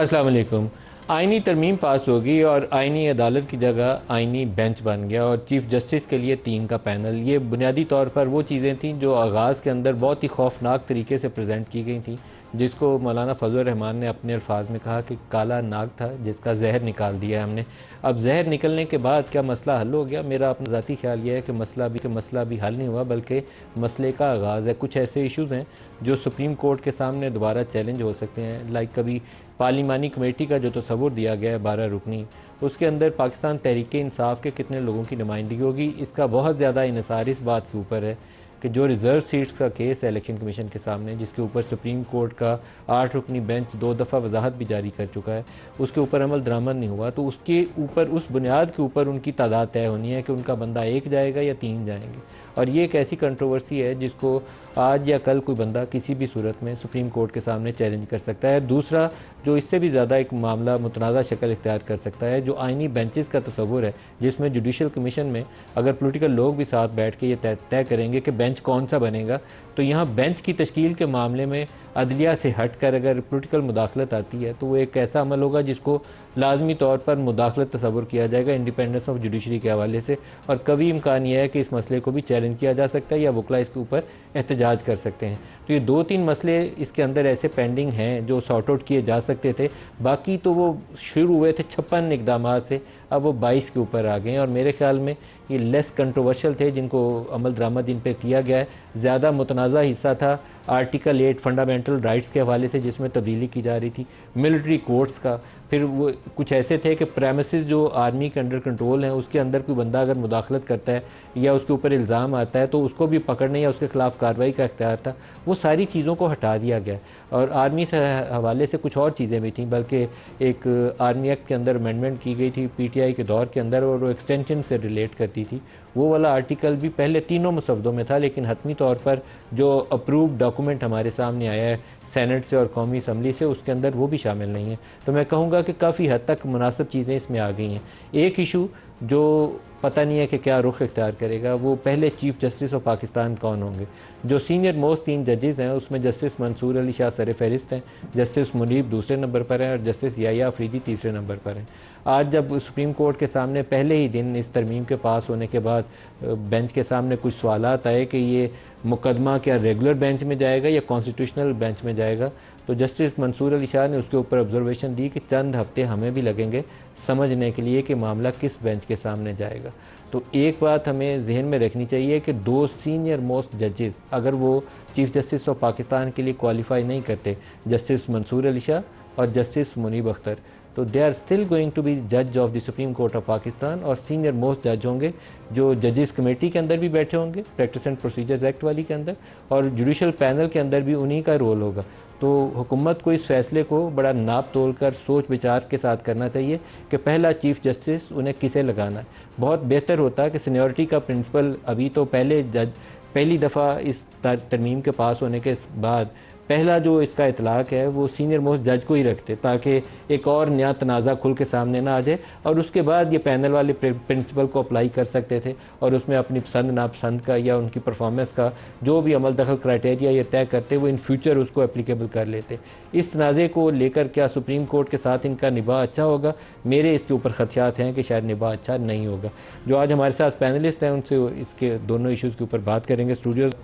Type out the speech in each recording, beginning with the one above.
अस्सलाम वालेकुम। आइनी तरमीम पास होगी और आइनी अदालत की जगह आइनी बेंच बन गया और चीफ़ जस्टिस के लिए 3 का पैनल। ये बुनियादी तौर पर वो चीज़ें थीं जो आगाज़ के अंदर बहुत ही खौफनाक तरीके से प्रेजेंट की गई थी, जिसको मौलाना फजल रहमान ने अपने अल्फाज में कहा कि काला नाग था जिसका जहर निकाल दिया है हमने। अब जहर निकलने के बाद क्या मसला हल हो गया? मेरा अपना ज़ाती ख्याल ये है कि मसला भी हल नहीं हुआ, बल्कि मसले का आगाज़ है। कुछ ऐसे इशूज़ हैं जो सुप्रीम कोर्ट के सामने दोबारा चैलेंज हो सकते हैं। लाइक कभी पार्लिमानी कमेटी का जो तस्वुर दिया गया है 12 रुकनी, उसके अंदर पाकिस्तान तहरीक इंसाफ के कितने लोगों की नुमाइंदगी होगी, इसका बहुत ज़्यादा इन्हिसार इस बात के ऊपर है कि जो रिज़र्व सीट्स का केस है इलेक्शन कमीशन के सामने, जिसके ऊपर सुप्रीम कोर्ट का 8 रुकनी बेंच 2 दफ़ा वजाहत भी जारी कर चुका है, उसके ऊपर अमल दरामद नहीं हुआ। तो उसके ऊपर, उस बुनियाद के ऊपर उनकी तादाद तय होनी है कि उनका बंदा 1 जाएगा या 3 जाएंगे। और ये एक ऐसी कंट्रोवर्सी है जिसको आज या कल कोई बंदा किसी भी सूरत में सुप्रीम कोर्ट के सामने चैलेंज कर सकता है। दूसरा, जो इससे भी ज़्यादा एक मामला मुतनाज़ा शक्ल इख्तियार कर सकता है, जो आइनी बेंचेस का तस्वुर है, जिसमें जुडिशल कमीशन में अगर पोलिटिकल लोग भी साथ बैठ के ये तय करेंगे कि बेंच कौन सा बनेगा, तो यहाँ बेंच की तश्कील के मामले में अदलिया से हट कर अगर पोलिटिकल मुदाखलत आती है तो वो एक ऐसा अमल होगा जिसको लाजमी तौर पर मुदाखलत तस्वुर किया जाएगा इंडिपेंडेंस ऑफ जुडिशरी के हवाले से। और कभी इम्कान यह है कि इस मसले को भी चैलेंज किया जा सकता है या वकला इसके ऊपर एहतजाज कर सकते हैं। तो ये 2-3 मसले इसके अंदर ऐसे पेंडिंग हैं जो सॉर्ट आउट किए जा सकते थे। बाकी तो वो शुरू हुए थे 56 इकदाम से, अब वो 22 के ऊपर आ गए हैं और मेरे ख्याल में ये लेस कंट्रोवर्शियल थे जिनको अमल दरामद इन पे किया गया है। ज़्यादा मुतनाज़ा हिस्सा था आर्टिकल 8 फंडामेंटल राइट्स के हवाले से, जिसमें तब्दीली की जा रही थी, मिलिट्री कोर्ट्स का। फिर वो कुछ ऐसे थे कि प्रेमिसेस जो आर्मी के अंडर कंट्रोल हैं, उसके अंदर कोई बंदा अगर मुदाखलत करता है या उसके ऊपर इल्ज़ाम आता है तो उसको भी पकड़ने या उसके ख़िलाफ़ कार्रवाई का इख्तियार था। वो सारी चीज़ों को हटा दिया गया और आर्मी से हवाले से कुछ और चीज़ें भी थीं, बल्कि एक आर्मी एक्ट के अंदर अमेंडमेंट की गई थी PTI के दौर के अंदर और वो एक्सटेंशन से रिलेट करती थी। वो वाला आर्टिकल भी पहले तीनों मुसवदों में था, लेकिन हतमी तौर पर जो अप्रूव्ड डॉक्यूमेंट हमारे सामने आया है सेनेट से और कौमी असम्बली से, उसके अंदर वो भी शामिल नहीं है। तो मैं कहूँगा कि काफ़ी हद तक मुनासिब चीज़ें इसमें आ गई हैं। एक इशू जो पता नहीं है कि क्या रुख इख्तियार करेगा, वो पहले चीफ़ जस्टिस ऑफ पाकिस्तान कौन होंगे। जो सीनियर मोस्ट 3 जजेस हैं उसमें जस्टिस मंसूर अली शाह सर फहरिस्त हैं, जस्टिस मुनीब दूसरे नंबर पर हैं और जस्टिस याया अफरीदी तीसरे नंबर पर हैं। आज जब सुप्रीम कोर्ट के सामने पहले ही दिन इस तरमीम के पास होने के बाद बेंच के सामने कुछ सवालात आए कि ये मुकदमा क्या रेगुलर बेंच में जाएगा या कॉन्स्टिट्यूशनल बेंच में जाएगा, तो जस्टिस मंसूर अली शाह ने उसके ऊपर ऑब्जर्वेशन दी कि चंद हफ्ते हमें भी लगेंगे समझने के लिए कि मामला किस बेंच के सामने जाएगा। तो एक बात हमें जहन में रखनी चाहिए कि 2 सीनियर मोस्ट जजेस अगर वो चीफ़ जस्टिस ऑफ पाकिस्तान के लिए क्वालिफाई नहीं करते, जस्टिस मंसूर अली शाह और जस्टिस मुनीब अख्तर, तो they are still going to be जज of the Supreme Court of Pakistan और सीनियर मोस्ट जज होंगे जो जजेस कमेटी के अंदर भी बैठे होंगे, प्रैक्टिस एंड प्रोसीजर्स एक्ट वाली के अंदर, और जुडिशल पैनल के अंदर भी उन्हीं का रोल होगा। तो हुकूमत को इस फैसले को बड़ा नाप तोल कर सोच विचार के साथ करना चाहिए कि पहला चीफ़ जस्टिस उन्हें किसे लगाना है। बहुत बेहतर होता है कि सीनियरिटी का प्रिंसिपल अभी तो पहली दफ़ा इस तरमीम के पास होने के बाद पहला जो इसका इतलाक है वो सीनियर मोस्ट जज को ही रखते, ताकि एक और नया तनाज़ा खुल के सामने ना आ जाए और उसके बाद ये पैनल वाले प्रिंसिपल को अप्लाई कर सकते थे और उसमें अपनी पसंद नापसंद का या उनकी परफॉर्मेंस का जो भी अमल दखल क्राइटेरिया ये तय करते, वो इन फ्यूचर उसको एप्लीकेबल कर लेते। इस तनाज़े को लेकर क्या सुप्रीम कोर्ट के साथ इनका निभा अच्छा होगा? मेरे इसके ऊपर खदशात हैं कि शायद निभा अच्छा नहीं होगा। जो आज हमारे साथ पैनलिस्ट हैं उनसे इसके दोनों इशूज़ के ऊपर बात करेंगे। स्टूडियोज़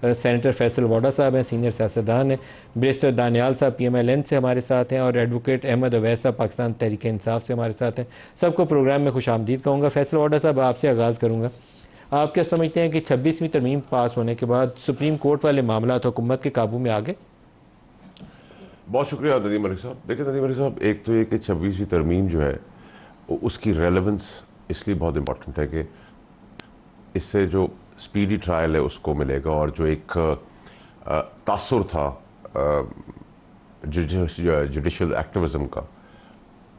सेनेटर फैसल वाडा साहब हैं, सीनियर सियासतदान हैं, बैरिस्टर दानियाल साहब PMLN से हमारे साथ हैं और एडवोकेट अहमद अवैस साहब पाकिस्तान तहरीक इंसाफ से हमारे साथ हैं। सबको प्रोग्राम में खुश आमदीद कहूँगा। फैसल वाडा साहब, आपसे आगाज़ करूँगा। आप क्या समझते हैं कि 26वीं तरमीम पास होने के बाद सुप्रीम कोर्ट वाले मामला हुकूमत के काबू में आ गए? बहुत शुक्रिया नदीम मलिक साहब। देखिए नदीम मलिक साहब, एक तो ये कि 26वीं तरमीम जो है उसकी रेलेवेंस इसलिए बहुत इम्पॉर्टेंट है कि इससे जो स्पीडी ट्रायल है उसको मिलेगा और जो एक तासुर था जुडिशल एक्टिविज़म का,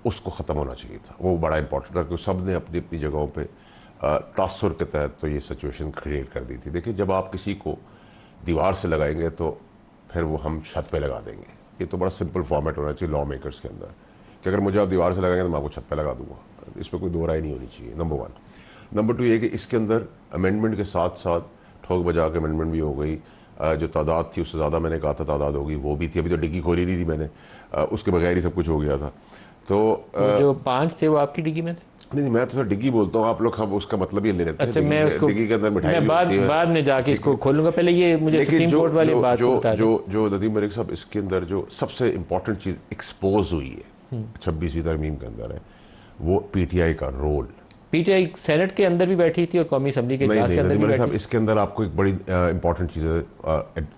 उसको ख़त्म होना चाहिए था। वो बड़ा इंपॉर्टेंट था क्योंकि सब ने अपनी अपनी जगहों पे तासुर के तहत तो ये सिचुएशन क्रिएट कर दी थी। देखिए, जब आप किसी को दीवार से लगाएंगे तो फिर वो हम छत पे लगा देंगे। ये तो बड़ा सिंपल फॉर्मेट होना चाहिए लॉ मेकर्स के अंदर कि अगर मुझे आप दीवार से लगाएंगे तो मैं आपको छत पे लगा दूंगा। इस पर कोई दो राय नहीं होनी चाहिए, नंबर 1। नंबर 2 ये कि इसके अंदर अमेंडमेंट के साथ साथ ठोक बजा के अमेंडमेंट भी हो गई, जो तादाद थी उससे ज़्यादा मैंने कहा था तादाद होगी, वो भी थी। अभी तो डिग्गी खोली नहीं थी मैंने, उसके बगैर ही सब कुछ हो गया था। तो जो 5 थे वो आपकी डिग्गी में थे? नहीं, मैं तो डिग्गी बोलता हूँ, आप लोग हम उसका मतलब ये ले लेते हैं। अच्छा, मैं उसको डिग्गी के अंदर मिठाई मैं भी होती है। बाद में जाके इसको खोलूंगा, पहले ये मुझे सुप्रीम कोर्ट वाली बात को बता दें। जो नदीम मलिक साहब, इसके अंदर जो सबसे इंपॉर्टेंट चीज़ एक्सपोज हुई है 26वीं तरमीम के अंदर है, वो पीटीआई का रोल। पीटीआई सेनेट के अंदर भी बैठी थी और कौमी असम्बली के इजलास के अंदर भी बैठी साहब, इसके अंदर आपको एक बड़ी इंपॉर्टेंट चीज़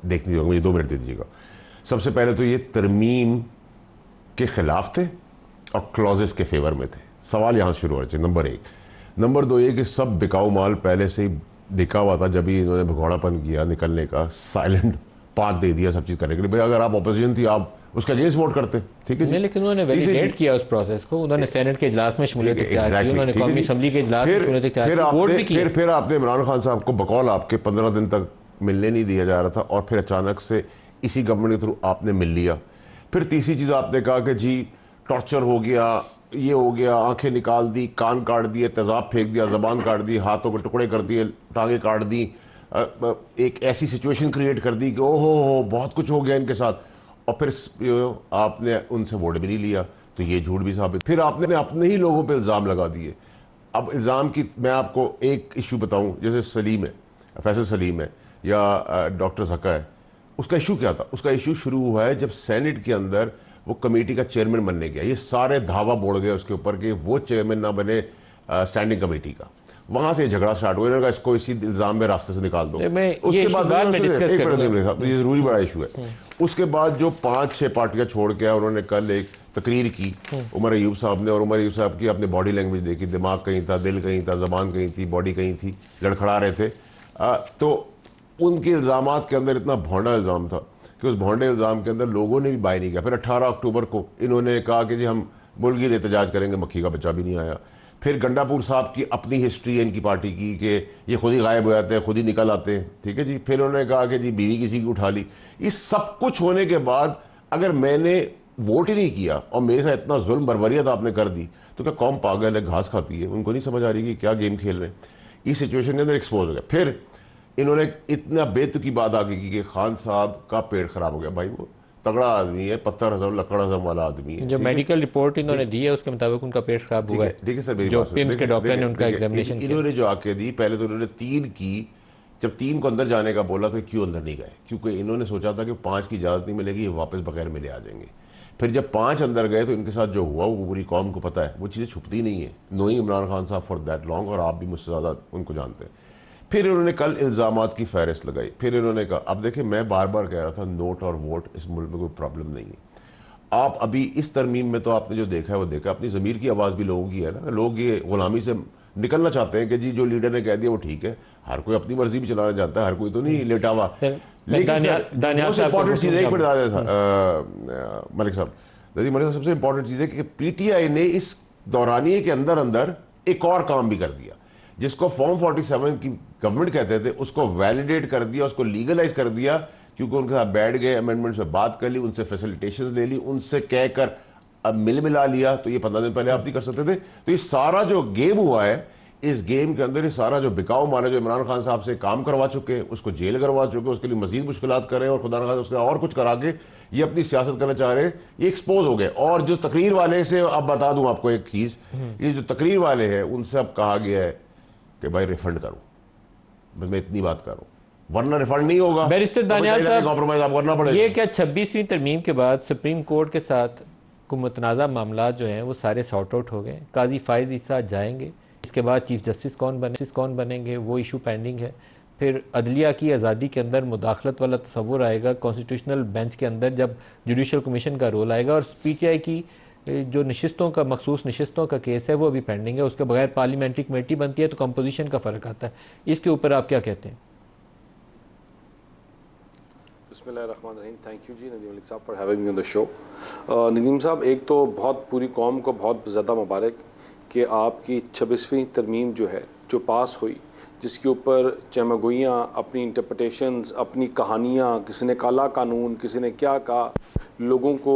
देखनी होगी, मुझे 2 मिनट दे दीजिएगा। सबसे पहले तो ये तरमीम के खिलाफ थे और क्लॉजेस के फेवर में थे। सवाल यहाँ शुरू होना चाहिए, नंबर 1। नंबर 2 ये कि सब बिकाऊ माल पहले से ही बिका हुआ था। जब ही इन्होंने भगौड़ापन किया निकलने का, साइलेंट पाथ दे दिया सब चीज़ करने के लिए। भाई अगर आप अपोजिशन थी, आप उसका अगेंस्ट वोट करते, ठीक है जी। लेकिन उन्होंने वैलिडेट किया उस प्रोसेस को, उन्होंने सेनेट के इजलास में शमूलियत इख्तियार की, उन्होंने कौमी असम्बली के इजलास में शमूलियत इख्तियार की, वोट भी किया। फिर आपने इमरान खान साहब को बकौल आपके 15 दिन तक मिलने नहीं दिया जा रहा था, और फिर अचानक से इसी गवर्नमेंट के थ्रू आपने मिल लिया। फिर तीसरी चीज़ आपने कहा कि जी टॉर्चर हो गया, ये हो गया, आंखें निकाल दी, कान काट दिए, तेजाब फेंक दिया, ज़बान काट दी, हाथों के टुकड़े कर दिए, टांगे काट दी, एक ऐसी सिचुएशन क्रिएट कर दी कि ओहो बहुत कुछ हो गया इनके साथ। और फिर आपने उनसे वोट भी नहीं लिया, तो ये झूठ भी साबित। फिर आपने अपने ही लोगों पे इल्ज़ाम लगा दिए। अब इल्ज़ाम की मैं आपको एक इशू बताऊं, जैसे सलीम है, फैसल सलीम है, या डॉक्टर ज़का है। उसका इशू क्या था? उसका इशू शुरू हुआ है जब सेनेट के अंदर वो कमेटी का चेयरमैन बनने गया। ये सारे धावा बोड़ गए उसके ऊपर कि वो चेयरमैन ना बने स्टैंडिंग कमेटी का। वहां से झगड़ा स्टार्ट हुआ, इन्होंने इसको इसी इल्जाम में रास्ते से निकाल दो। उसके बाद ये जरूरी बड़ा इशू है। उसके बाद जो 5-6 पार्टियां छोड़ के उन्होंने कल एक तकरीर की उमर अयूब साहब ने, और उमर अयूब साहब की अपने बॉडी लैंग्वेज देखी, दिमाग कहीं था, दिल कहीं था, जबान कहीं थी, बॉडी कहीं थी, लड़खड़ा रहे थे। तो उनके इल्ज़ाम के अंदर इतना भौंडा इल्ज़ाम था कि उस भौंडे इल्ज़ाम के अंदर लोगों ने भी बाय नहीं किया। फिर 18 अक्टूबर को इन्होंने कहा कि जी हम मुल्की एहतजाज करेंगे, मक्खी का बच्चा भी नहीं आया। फिर गंडापुर साहब की अपनी हिस्ट्री है इनकी पार्टी की कि ये खुद ही गायब हो जाते हैं, खुद ही निकल आते हैं, ठीक है जी। फिर उन्होंने कहा कि जी बीवी किसी की उठा ली। इस सब कुछ होने के बाद अगर मैंने वोट ही नहीं किया और मेरे साथ इतना जुल्म बर्बरियत आपने कर दी, तो क्या कौम पागल है, घास खाती है? उनको नहीं समझ आ रही कि क्या गेम खेल रहे हैं। इस सिचुएशन के अंदर एक्सपोज हो गया। फिर इन्होंने इतना बेतुकी बात आगे की कि खान साहब का पेट खराब हो गया। भाई वो तगड़ा आदमी है, पत्थर हजम लकड़ हजम वाला आदमी है। जो मेडिकल रिपोर्ट इन्होंने दी है उसके मुताबिक उनका पेट खराब हुआ है। ठीक है सर, मेरी जो बात पिम्स के डॉक्टर ने उनका एग्जामिनेशन किया, इन्होंने जो आके दी, पहले तो इन्होंने 3 की। जब 3 को अंदर जाने का बोला तो क्यों अंदर नहीं गए? क्योंकि इन्होंने सोचा था कि 5 की इजाज़त नहीं मिलेगी, ये वापस बगैर मिले आ जाएंगे। फिर जब 5 अंदर गए तो इनके साथ जो हुआ वो पूरी कौम को पता है, वो चीज़ें छुपती नहीं है। नोइंग इमरान खान साहब फॉर दैट लॉन्ग, और आप भी मुझसे ज़्यादा उनको जानते हैं। फिर इन्होंने कल इल्ज़ामात की फहरिस्त लगाई। फिर इन्होंने कहा, अब देखिए मैं बार बार कह रहा था नोट और वोट इस मुल्क में कोई प्रॉब्लम नहीं है। आप अभी इस तरमीम में तो आपने जो देखा है वो देखा, अपनी ज़मीर की आवाज़ भी लोगों की है ना। लोग ये गुलामी से निकलना चाहते हैं कि जी जो लीडर ने कह दिया वो ठीक है। हर कोई अपनी मर्जी भी चलाना चाहता है, हर कोई तो नहीं लेटा हुआ। लेकिन इंपॉर्टेंट चीज़ एक मलिक साहब, सबसे इंपॉर्टेंट चीज़ है कि पीटीआई ने इस दौरानिए के अंदर अंदर एक और काम भी कर दिया, जिसको फॉर्म 47 की गवर्नमेंट कहते थे, उसको वैलिडेट कर दिया, उसको लीगलाइज कर दिया। क्योंकि उनके साथ बैठ गए, अमेंडमेंट में बात कर ली, उनसे फैसिलिटेशन ले ली, उनसे कहकर अब मिल मिला लिया। तो ये 15 दिन पहले आप नहीं कर सकते थे। तो ये सारा जो गेम हुआ है, इस गेम के अंदर ये सारा जो बिकाऊ माल है, जो इमरान खान साहब से काम करवा चुके हैं, उसको जेल करवा चुके हैं, उसके लिए मजीद मुश्किलात कर रहे हैं, और खुदा न उसका और कुछ करा के ये अपनी सियासत करना चाह रहे हैं, ये एक्सपोज हो गए। और जो तकरीर वाले से अब बता दूं आपको एक चीज़, ये जो तकरीर वाले हैं उनसे अब कहा गया है कि भाई रिफंड करो। बस मैं इतनी बात करूं, वरना रिफंड नहीं होगा। बैरिस्टर दानियाल साहब, कॉम्प्रोमाइज आप करना पड़ेगा। ये क्या 26वीं तरमीम के बाद सुप्रीम कोर्ट के साथ मुतनाज़ा मामला जो हैं वो सारे सॉर्ट आउट हो गए? काजी फाइज ईसा जाएंगे, इसके बाद चीफ जस्टिस कौन बनेंगे वो इशू पेंडिंग है। फिर अदलिया की आज़ादी के अंदर मुदाखलत वाला तस्वुर आएगा कॉन्स्टिट्यूशनल बेंच के अंदर, जब जुडिशल कमीशन का रोल आएगा। और पीटीआई की जो नशिस्तों का, मखसूस नशिस्तों का केस है वो अभी पेंडिंग है, उसके बगैर पार्लियामेंट्री कमेटी बनती है तो कंपोजिशन का फ़र्क आता है। इसके ऊपर आप क्या कहते हैं? बिस्मिल्लाहिर्रहमानिर्रहीम। थैंक यू जी नदीम मलिक साहब for having me on the show. Nadeem साहब, एक तो बहुत पूरी कौम को बहुत ज़्यादा मुबारक कि आपकी 26वीं तरमीम जो है, जो पास हुई, जिसके ऊपर चमगोइयाँ, अपनी इंटरप्रटेशंस, अपनी कहानियाँ, किसी ने काला कानून, किसी ने क्या कहा, लोगों को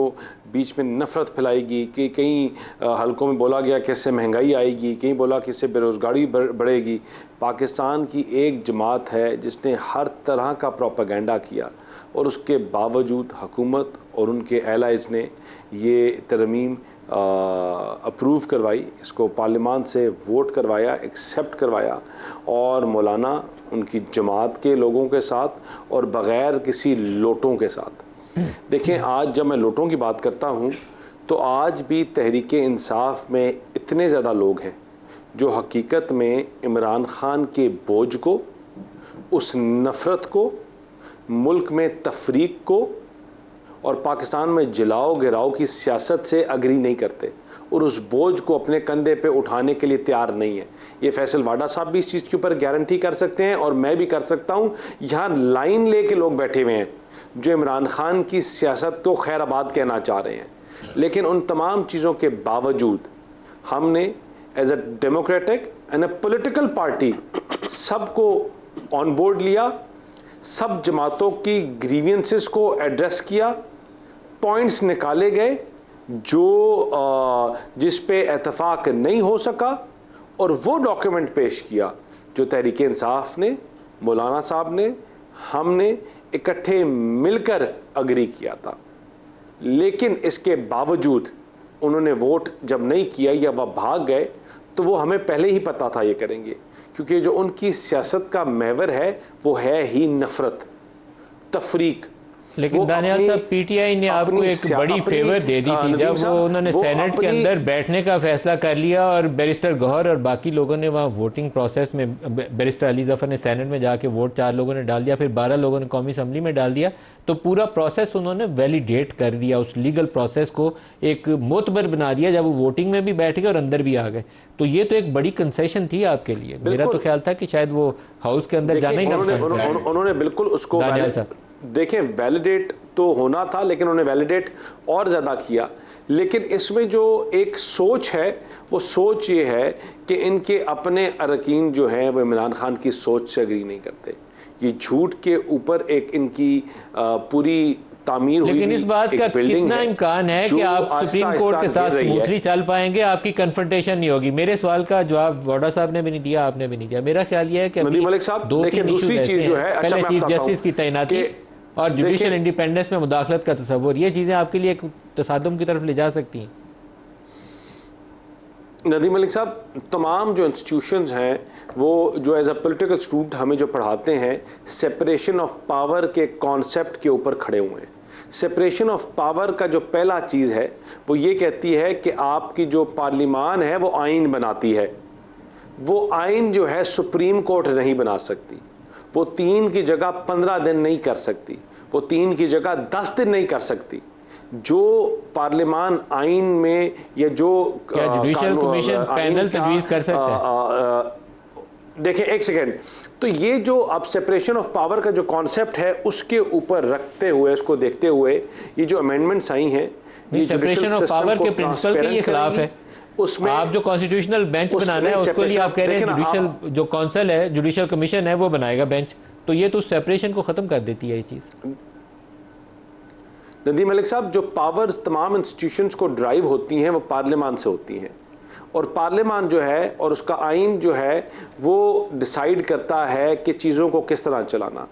बीच में नफरत फैलाएगी, कि कहीं हलकों में बोला गया कि इससे महंगाई आएगी, कहीं बोला कि इससे बेरोज़गारी बढ़ेगी। पाकिस्तान की एक जमात है जिसने हर तरह का प्रोपेगेंडा किया और उसके बावजूद हुकूमत और उनके एलाइज ने ये तरमीम अप्रूव करवाई, इसको पार्लियामान से वोट करवाया, एक्सेप्ट करवाया, और मौलाना उनकी जमात के लोगों के साथ और बग़ैर किसी लोटों के साथ। देखें, आज जब मैं लोटों की बात करता हूं तो आज भी तहरीक इंसाफ में इतने ज़्यादा लोग हैं जो हकीकत में इमरान खान के बोझ को, उस नफ़रत को, मुल्क में तफरीक को और पाकिस्तान में जलाओ गिराओ की सियासत से अग्री नहीं करते और उस बोझ को अपने कंधे पे उठाने के लिए तैयार नहीं है। ये फैसल वाडा साहब भी इस चीज़ के ऊपर गारंटी कर सकते हैं और मैं भी कर सकता हूं। यहाँ लाइन लेके लोग बैठे हुए हैं जो इमरान खान की सियासत को खैराबाद कहना चाह रहे हैं, लेकिन उन तमाम चीज़ों के बावजूद हमने as a democratic and a political party सबको ऑन बोर्ड लिया, सब जमातों की ग्रीवियंसेस को एड्रेस किया, पॉइंट्स निकाले गए जो जिस पे इत्तेफाक नहीं हो सका, और वो डॉक्यूमेंट पेश किया जो तहरीक इंसाफ ने, मौलाना साहब ने, हमने इकट्ठे मिलकर अग्री किया था। लेकिन इसके बावजूद उन्होंने वोट जब नहीं किया या वह भाग गए तो वो हमें पहले ही पता था ये करेंगे, क्योंकि जो उनकी सियासत का महवर है वो है ही नफरत, तफरीक। लेकिन दानियाल साहब, पीटीआई ने आपको एक बड़ी फेवर दे दी थी जब वो उन्होंने सेनेट के अंदर बैठने का फैसला कर लिया और बैरिस्टर गौहर और बाकी लोगों ने वहाँ वोटिंग प्रोसेस में, बैरिस्टर अली जफर ने सेनेट में जाके वोट 4 लोगों ने डाल दिया, फिर 12 लोगों ने कौमी असम्बली में डाल दिया, तो पूरा प्रोसेस उन्होंने वैलिडेट कर दिया, उस लीगल प्रोसेस को एक मोतबर बना दिया जब वो वोटिंग में भी बैठ गए और अंदर भी आ गए। तो ये तो एक बड़ी कंसेशन थी आपके लिए। मेरा तो ख्याल था कि शायद वो हाउस के अंदर जाना ही ना पसंद करें। उन्होंने बिल्कुल उसको, दानियाल साहब देखें, वैलिडेट तो होना था लेकिन उन्होंने वैलिडेट और ज़्यादा किया। लेकिन इसमें जो एक सोच है वो सोच ये है कि इनके अपने अरकान जो हैं वो इमरान खान की सोच से अग्री नहीं करते। ये झूठ के ऊपर एक इनकी पूरी तामीर हुई। लेकिन इस बात का कितना इम्कान है कि आप सुप्रीम कोर्ट के साथ स्मूथली चल पाएंगे, आपकी कन्फ्रंटेशन नहीं होगी? मेरे सवाल का जवाब वाडा साहब ने भी नहीं दिया, आपने भी नहीं दिया। मेरा ख्याल ये है कि नदीम मलिक साहब, 2-3 इशू ऐसे हैं। पहले चीफ जस्टिस की तैनाती और जुडिशल इंडिपेंडेंस में मुदाखलत का तस्वुर, ये चीजें आपके लिए एक तसादुम की तरफ ले जा सकती हैं। नदीम मलिक साहब, तमाम जो इंस्टीट्यूशंस हैं वो जो एज अ पॉलिटिकल स्टूडेंट हमें जो पढ़ाते हैं, सेपरेशन ऑफ पावर के कॉन्सेप्ट के ऊपर खड़े हुए हैं। सेपरेशन ऑफ पावर का जो पहला चीज़ है वो ये कहती है कि आपकी जो पार्लियामान है वो आइन बनाती है। वो आइन जो है सुप्रीम कोर्ट नहीं बना सकती। वो 3 की जगह 15 दिन नहीं कर सकती, वो 3 की जगह 10 दिन नहीं कर सकती। जो पार्लियामान आइन में या जो क्या जुडिशल कमीशन पैनल तजवीज़ कर सकता है? देखिए एक सेकेंड, तो ये जो अब सेपरेशन ऑफ पावर का जो कॉन्सेप्ट है उसके ऊपर रखते हुए, उसको देखते हुए ये जो अमेंडमेंट्स आई हैं, ये सेपरेशन ऑफ पावर के प्रिंसिपल के ये खिलाफ है। उसमें आप जो कॉन्स्टिट्यूशनल बेंच बनाना है उसके लिए आप कह रहे हैं जुडिशल जो काउंसिल है, जुडिशल कमीशन है, वो बनाएगा बेंच, तो ये तो सेपरेशन को खत्म कर देती है ये चीज। नदीम मलिक साहब, जो पावर्स तमाम इंस्टीट्यूशंस को ड्राइव होती हैं वो पार्लियामान से होती हैं, और पार्लियामान जो है और उसका आइन जो है वो डिसाइड करता है कि चीज़ों को किस तरह चलाना।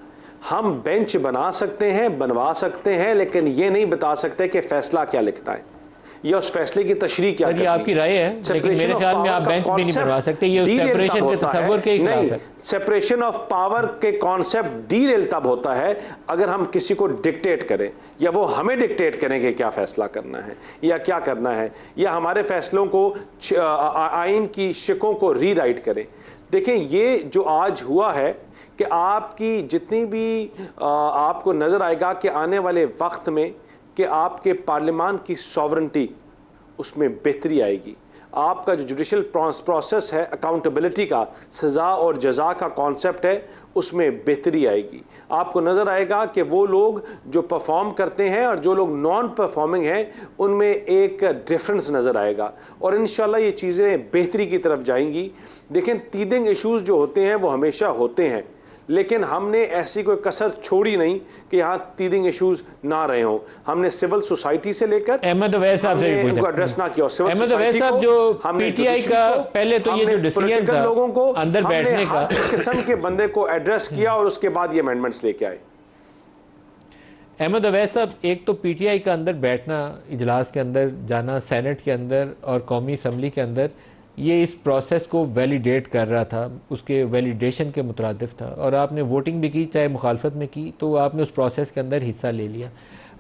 हम बेंच बना सकते हैं, बनवा सकते हैं, लेकिन ये नहीं बता सकते कि फैसला क्या लिखना है या उस फैसले की तशरीह क्या करनी है। आपकी राय है, लेकिन मेरे ख्याल में आप बेंच भी नहीं बनवा सकते, ये सेपरेशन के तस्वुर के खिलाफ है। सेपरेशन ऑफ पावर के कॉन्सेप्ट डीरेल तब होता है अगर हम किसी को डिक्टेट करें या वो हमें डिक्टेट करें कि क्या फैसला करना है या क्या करना है, या हमारे फैसलों को, आइन की शिकों को रीराइट करें। देखें, ये जो आज हुआ है कि आपकी जितनी भी आपको नजर आएगा कि आने वाले वक्त में कि आपके पार्लियामान की सॉवरेंटी उसमें बेहतरी आएगी। आपका जो जुडिशल प्रोसेस है, अकाउंटेबिलिटी का, सज़ा और जज़ा का कॉन्सेप्ट है, उसमें बेहतरी आएगी। आपको नज़र आएगा कि वो लोग जो परफॉर्म करते हैं और जो लोग नॉन परफॉर्मिंग हैं उनमें एक डिफरेंस नज़र आएगा, और इंशाल्लाह ये चीज़ें बेहतरी की तरफ जाएंगी। देखें, टीदिंग इश्यूज़ जो होते हैं वो हमेशा होते हैं, लेकिन हमने ऐसी कोई कसर छोड़ी नहीं कि यहाँ टीदिंग इश्यूज ना रहे हों। हमने सिविल सोसाइटी से लेकर अहमद अवैस साहब से भी उनको एड्रेस ना किया। अहमद अवैस साहब, जो पीटीआई का पहले तो ये जो डिसीजन था लोगों को अंदर बैठने का, हर किस्म के बंदे को एड्रेस किया और उसके बाद ये अमेंडमेंट्स लेके आए। अहमद अवैस साहब, एक तो पीटीआई का अंदर बैठना, इजलास के अंदर जाना, सेनेट के अंदर और कौमी असम्बली के अंदर, ये इस प्रोसेस को वैलिडेट कर रहा था, उसके वैलिडेशन के मुतरादिफ था। और आपने वोटिंग भी की, चाहे मुखालफत में की, तो आपने उस प्रोसेस के अंदर हिस्सा ले लिया।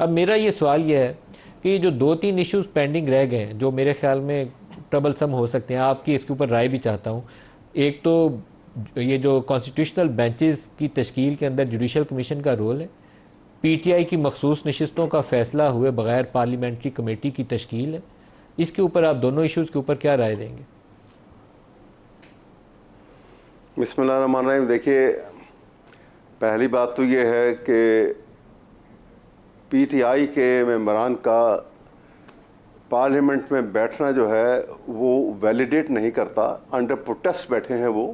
अब मेरा ये सवाल ये है कि जो 2-3 इश्यूज़ पेंडिंग रह गए हैं, जो मेरे ख्याल में ट्रबलसम हो सकते हैं, आपकी इसके ऊपर राय भी चाहता हूँ। एक तो ये जो कॉन्स्टिट्यूशनल बेंचेस की तश्कील के अंदर जुडिशल कमीशन का रोल है, पीटीआई की मखसूस नशिस्तों का फ़ैसला हुए बगैर पार्लियामेंट्री कमेटी की तश्कील है। इसके ऊपर आप दोनों इश्यूज़ के ऊपर क्या राय देंगे? बिस्मिल्लाहिर्रहमानिर्रहीम। देखिए, पहली बात तो ये है कि पीटीआई के मेंबरान का पार्लियामेंट में बैठना जो है वो वैलिडेट नहीं करता। अंडर प्रोटेस्ट बैठे हैं, वो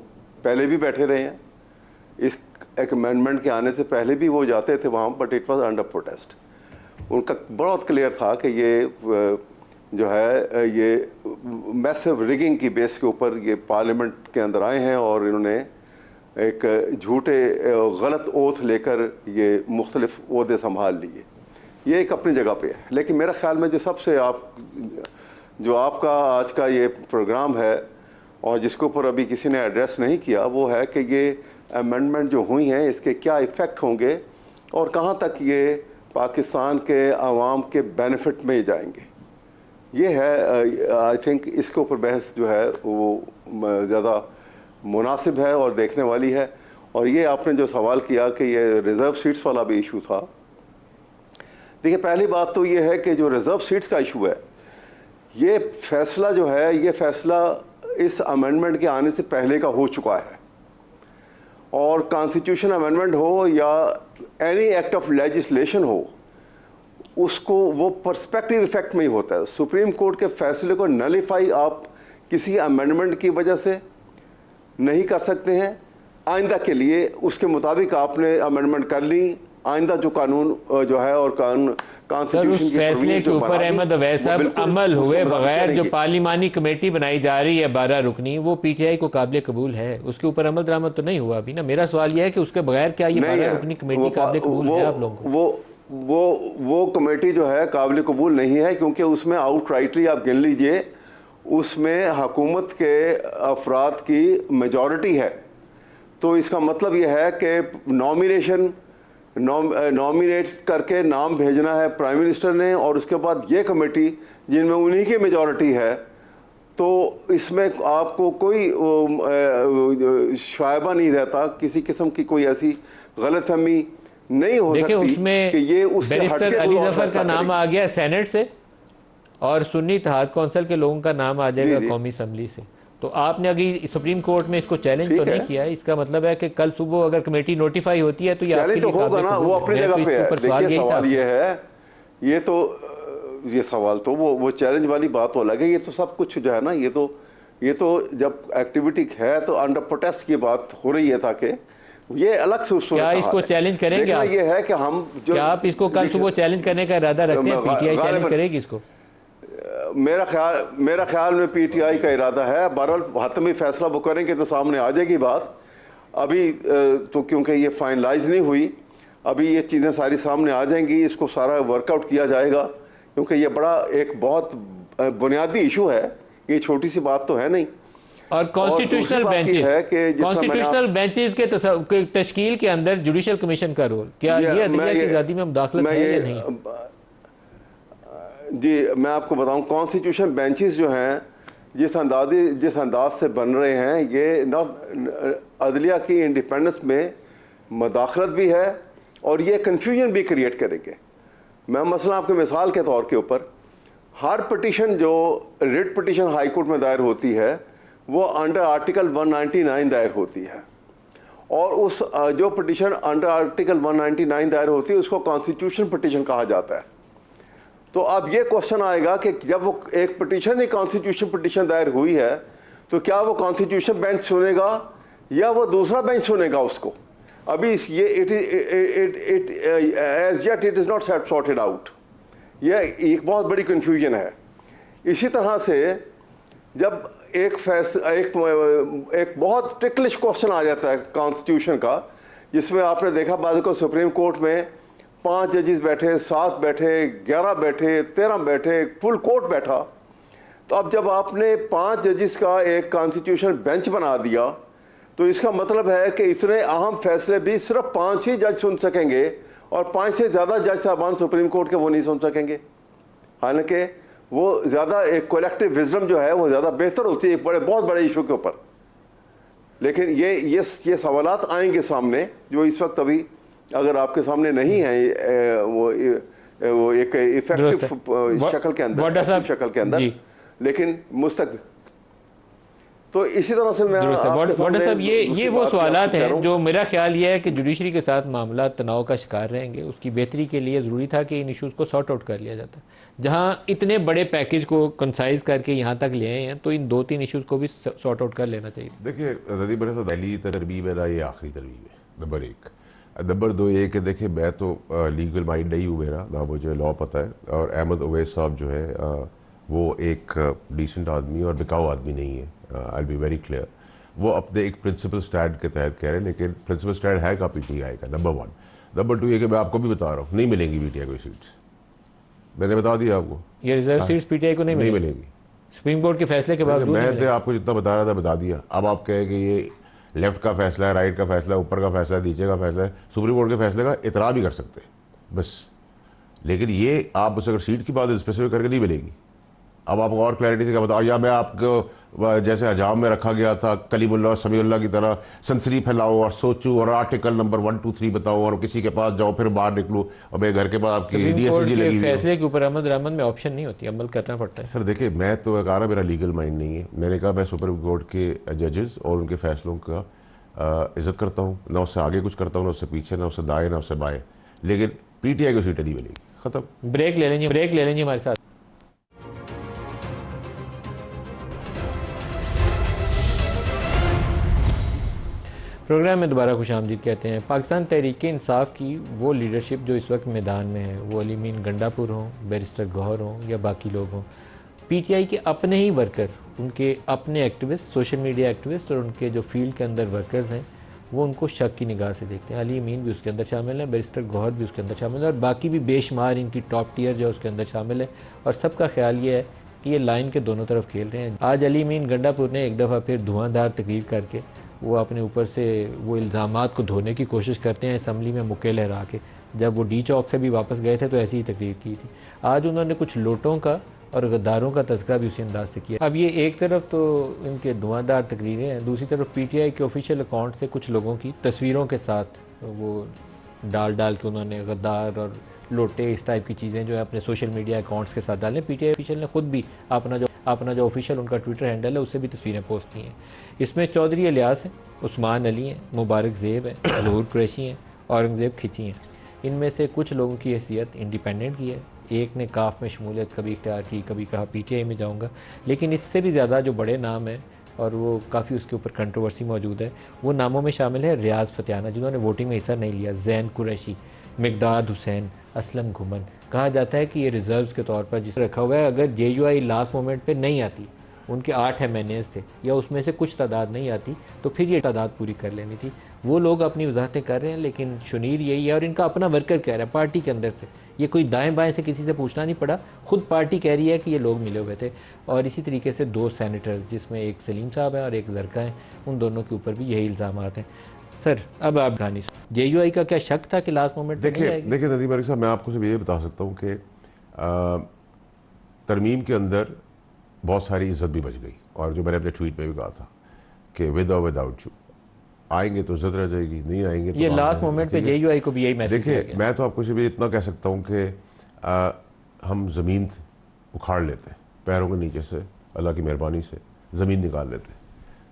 पहले भी बैठे रहे हैं। इस एक अमेंडमेंट के आने से पहले भी वो जाते थे वहाँ, but it was under protest. उनका बहुत क्लियर था कि ये जो है ये मैसिव रिगिंग की बेस के ऊपर ये पार्लियामेंट के अंदर आए हैं और इन्होंने एक झूठे गलत ओथ लेकर ये मुख्तलिफ ओहदे संभाल लिए। ये एक अपनी जगह पे है। लेकिन मेरा ख्याल में जो सबसे जो आपका आज का ये प्रोग्राम है और जिसके ऊपर अभी किसी ने एड्रेस नहीं किया, वो है कि ये अमेंडमेंट जो हुई हैं इसके क्या इफ़ेक्ट होंगे और कहाँ तक ये पाकिस्तान के आवाम के बेनिफिट में जाएंगे। ये है, आई थिंक इसके ऊपर बहस जो है वो ज़्यादा मुनासिब है और देखने वाली है। और ये आपने जो सवाल किया कि ये रिज़र्व सीट्स वाला भी इशू था, देखिए पहली बात तो ये है कि जो रिज़र्व सीट्स का इशू है, ये फैसला जो है, ये फैसला इस अमेंडमेंट के आने से पहले का हो चुका है। और कॉन्स्टिट्यूशन अमेंडमेंट हो या एनी एक्ट ऑफ लेजिस्लेशन हो, उसको वो पर्सपेक्टिव इफेक्ट में ही होता है। सुप्रीम कोर्ट के फैसले को नलीफाई आप किसी अमेंडमेंट की वजह से नहीं कर सकते हैं। आइंदा के लिए उसके मुताबिक आपने अमेंडमेंट कर ली, आइंदा जो कानून जो है और कॉन्स्टिट्यूशन के फैसले के ऊपर अहमद अवैस साहब अमल हुए बगैर जो पार्लिमानी कमेटी बनाई जा रही है 12 रुकनी, वो पीटीआई को काबिल कबूल है। उसके ऊपर अमल दरामद तो नहीं हुआ अभी ना। मेरा सवाल यह है कि उसके बगैर क्या ये 12 रुकनी कमेटी काबिल कबूल है आप लोगों को? वो कमेटी जो है काबिल कबूल नहीं है, क्योंकि उसमें आउटराइटली आप गिन लीजिए, उसमें हुकूमत के अफराद की मेजॉरिटी है। तो इसका मतलब यह है कि नॉमिनेट करके नाम भेजना है प्राइम मिनिस्टर ने, और उसके बाद ये कमेटी जिनमें उन्हीं की मेजॉरिटी है, तो इसमें आपको कोई शायबा नहीं रहता, किसी किस्म की कोई ऐसी गलतफहमी नहीं हो सकती उसमें कि ये उससे बैरिस्टर अली जफर का नाम आ गया सेनेट से और सुन्नी इत्तेहाद कौंसिल के लोगों का नाम आ जाएगा कौमी असम्बली से। तो आपने अभी सुप्रीम कोर्ट में इसको चैलेंज तो नहीं किया है। इसका मतलब है कि कल सुबह अगर कमेटी नोटिफाई होती है तो ये आपके लिए होगा ना, वो अपनी जगह पे है। देखिए सवाल ये है, ये सवाल तो वो चैलेंज वाली बात तो अलग है। ये तो सब कुछ जो है ना, ये तो जब एक्टिविटी है तो अंडर प्रोटेस्ट की बात हो रही है, ताकि ये अलग से क्या इसको चैलेंज करेंगे आप? ये है कि हम क्या आप इसको कल सुबह चैलेंज करने का इरादा रखते हैं? पीटीआई चैलेंज करेगी इसको? मेरा ख्याल में पीटीआई का इरादा है। बहरहाल हतमी फैसला वो करेंगे तो सामने आ जाएगी बात। अभी तो क्योंकि ये फाइनलाइज नहीं हुई, अभी ये चीज़ें सारी सामने आ जाएंगी, इसको सारा वर्कआउट किया जाएगा, क्योंकि ये बड़ा एक बहुत बुनियादी इशू है, ये छोटी सी बात तो है नहीं। और कॉन्स्टिट्यूशनल बेंचेस के तश्कील के अंदर जुडिशल कमीशन का रोल क्या ये अदलिया की आज़ादी में मुदाखलत है या नहीं? जी मैं आपको बताऊं, कॉन्स्टिट्यूशन बेंचेस जो हैं जिस अंदाज से बन रहे हैं, ये न अदलिया की इंडिपेंडेंस में मदाखलत भी है और ये कन्फ्यूजन भी क्रिएट करेंगे। मैं मसला आपके मिसाल के तौर के ऊपर, हर पिटीशन जो रिट पिटीशन हाई कोर्ट में दायर होती है वो अंडर आर्टिकल 199 दायर होती है, और उस जो पिटीशन अंडर आर्टिकल 199 दायर होती है उसको कॉन्स्टिट्यूशन पिटीशन कहा जाता है। तो अब ये क्वेश्चन आएगा कि जब वो एक पिटीशन ही कॉन्स्टिट्यूशन पिटीशन दायर हुई है तो क्या वो कॉन्स्टिट्यूशन बेंच सुनेगा या वो दूसरा बेंच सुनेगा उसको? अभी ये it as yet it is not sorted out. यह एक बहुत बड़ी कन्फ्यूजन है। इसी तरह से जब एक बहुत टिकलिश क्वेश्चन आ जाता है कॉन्स्टिट्यूशन का, जिसमें आपने देखा बाद को सुप्रीम कोर्ट में 5 जजेस बैठे, 7 बैठे, 11 बैठे, 13 बैठे, फुल कोर्ट बैठा। तो अब जब आपने 5 जजेस का एक कॉन्स्टिट्यूशन बेंच बना दिया तो इसका मतलब है कि इतने अहम फैसले भी सिर्फ 5 ही जज सुन सकेंगे और 5 से ज़्यादा जज साहबान सुप्रीम कोर्ट के वो नहीं सुन सकेंगे। हालांकि वो ज़्यादा एक कलेक्टिव विजडम जो है वो ज़्यादा बेहतर होती है एक बहुत बड़े इशू के ऊपर। लेकिन ये सवालात आएंगे सामने जो इस वक्त अभी अगर आपके सामने नहीं है वो एक इफेक्टिव शक्ल के अंदर, लेकिन मुस्तक़बिल तो इसी तरह से मैं वोटर साहब ये वो सवालात हैं जो मेरा ख्याल ये है कि जुडिशरी के साथ मामला तनाव का शिकार रहेंगे। उसकी बेहतरी के लिए ज़रूरी था कि इन इशूज़ को सॉर्ट आउट कर लिया जाता। जहाँ इतने बड़े पैकेज को कंसाइज करके यहाँ तक ले आए हैं तो इन 2-3 इशूज़ को भी सॉर्ट आउट कर लेना चाहिए। देखिए नदीम भाई साहब, पहली तरमीम है ना, ये आखिरी तरमीम है नंबर 1। नंबर 2 ये कि देखिए मैं तो लीगल माइंड नहीं हूँ, मेरा ना मुझे लॉ पता है, और अहमद उवैस साहब जो है वो एक डिसेंट आदमी और बिकाऊ आदमी नहीं है। आई बी वेरी क्लियर। वो अपने एक प्रिंसिपल स्टैंड के तहत कह रहे हैं, लेकिन प्रिंसिपल स्टैंड है का पीटीआई का, नंबर 1। नंबर 2 ये कि मैं आपको भी बता रहा हूँ नहीं मिलेंगी पीटीआई को सीट्स। मैंने बता दिया आपको ये रिजर्व सीट्स पीटीआई को नहीं मिलेंगी। सुप्रीम कोर्ट के फैसले के बाद मैं तो आपको जितना बता रहा था बता दिया। अब आप कहें कि ये लेफ्ट का फैसला है, राइट का फैसला है, ऊपर का फैसला है, नीचे का फैसला है, सुप्रीम कोर्ट के फैसले का इतराज़ भी कर सकते हैं बस। लेकिन ये आप उसे अगर सीट की बात स्पेसिफिक करके नहीं मिलेगी। अब आपको और क्लैरिटी से क्या बताओ, या मैं आपको जैसे हजाम में रखा गया था कलीमुल्लाह समीउल्लाह की तरह सनसनी फैलाऊं और सोचूं और आर्टिकल नंबर 1 2 3 बताऊं और किसी के पास जाऊं फिर बाहर निकलूं और मेरे घर के पास आपकी डीएसजी लगी हुई फैसले के ऊपर अहमद रहमान में ऑप्शन नहीं होती, अमल करना पड़ता है। सर देखिए मैं तो कहा ना मेरा लीगल माइंड नहीं है। मैंने कहा मैं सुप्रीम कोर्ट के जजेस और उनके फैसलों का इज्जत करता हूँ, ना उससे आगे कुछ करता हूँ, ना उससे पीछे, ना उससे दाएँ, ना उससे बाएँ। लेकिन पीटीआई को सीटें नहीं मिलेगी, खत्म। ब्रेक ले लेंगे हमारे साथ। प्रोग्राम में दोबारा खुशामदीद कहते हैं। पाकिस्तान तहरीक इंसाफ की वो लीडरशिप जो इस वक्त मैदान में है, वो अलीमीन गंडापुर हों, बैरिस्टर गौहर हों या बाकी लोग हों, पीटीआई के अपने ही वर्कर, उनके अपने एक्टिविस्ट, सोशल मीडिया एक्टिविस्ट और उनके जो फील्ड के अंदर वर्कर्स हैं वो उनको शक की निगाह से देखते हैं। अलीमीन भी उसके अंदर शामिल है, बैरिस्टर गौहर भी उसके अंदर शामिल है और बाकी भी बेशुमार इनकी टॉप टीयर जो है उसके अंदर शामिल है। और सबका ख्याल ये है कि ये लाइन के दोनों तरफ खेल रहे हैं। आज अलीमीन गंडापुर ने एक दफ़ा फिर धुआंधार तकरीर करके वो अपने ऊपर से वो इल्ज़ामात को धोने की कोशिश करते हैं असम्बली में मुक्के लहरा के। जब वो डी चौक से भी वापस गए थे तो ऐसी ही तकरीर की थी। आज उन्होंने कुछ लोटों का और गद्दारों का तज़किरा भी उसी अंदाज से किया। अब ये एक तरफ तो इनके धुआंधार तकरीरें हैं, दूसरी तरफ पीटीआई के ऑफिशियल अकाउंट से कुछ लोगों की तस्वीरों के साथ वो डाल के उन्होंने गद्दार और लोटे इस टाइप की चीज़ें जो है अपने सोशल मीडिया अकाउंट्स के साथ डालें। पीटीआई ऑफिशियल ने ख़ुद भी अपना जो ऑफिशियल उनका ट्विटर हैंडल है उससे भी तस्वीरें पोस्ट की हैं। इसमें चौधरी इलियास हैं, उस्मान अली हैं, मुबारक ज़ेब हैं, ज़हूर कुरैशी हैं, औरंगज़ेब खिची हैं। इनमें से कुछ लोगों की हैसियत इंडिपेंडेंट की है। एक ने काफ में शमूलियत कभी इख्तियार की, कभी कहा पीटीआई में जाऊँगा। लेकिन इससे भी ज़्यादा जो बड़े नाम हैं और वो काफ़ी उसके ऊपर कंट्रोवर्सी मौजूद है, वो नामों में शामिल है रियाज़ फतियाना जिन्होंने वोटिंग में हिस्सा नहीं लिया, ज़ैन कुरैशी, मिकदाद हुसैन, असलम घुमन। कहा जाता है कि ये रिजर्व्स के तौर पर जिसे रखा हुआ है, अगर जेयूआई लास्ट मोमेंट पे नहीं आती, उनके 8 MNAs थे या उसमें से कुछ तादाद नहीं आती तो फिर ये तादाद पूरी कर लेनी थी। वो लोग अपनी वजाहतें कर रहे हैं लेकिन शुनीर यही है और इनका अपना वर्कर कह रहा है पार्टी के अंदर से, ये कोई दाएं बाएं से किसी से पूछना नहीं पड़ा, खुद पार्टी कह रही है कि ये लोग मिले हुए थे। और इसी तरीके से 2 सेनेटर्स जिसमें एक सलीम साहब हैं और एक जरका हैं, उन दोनों के ऊपर भी यही इल्ज़ामात हैं। सर अब आप कहानी जेयूआई का क्या शक था कि लास्ट मोमेंट देखिए नदीम मलिक साहब, मैं आपको सिर्फ ये बता सकता हूँ कि तरमीम के अंदर बहुत सारी इज्जत भी बच गई। और जो मैंने अपने ट्वीट में भी कहा था कि विद और विदाउट यू आएंगे तो इज्जत रह जाएगी, नहीं आएंगे तो ये लास्ट मोमेंट पे जेयूआई को भी यही मैसेज दिया देखिए मैं तो आपको सिर्फ इतना कह सकता हूँ कि हम ज़मीन उखाड़ लेते हैं पैरों के नीचे से, अल्लाह की मेहरबानी से ज़मीन निकाल लेते हैं,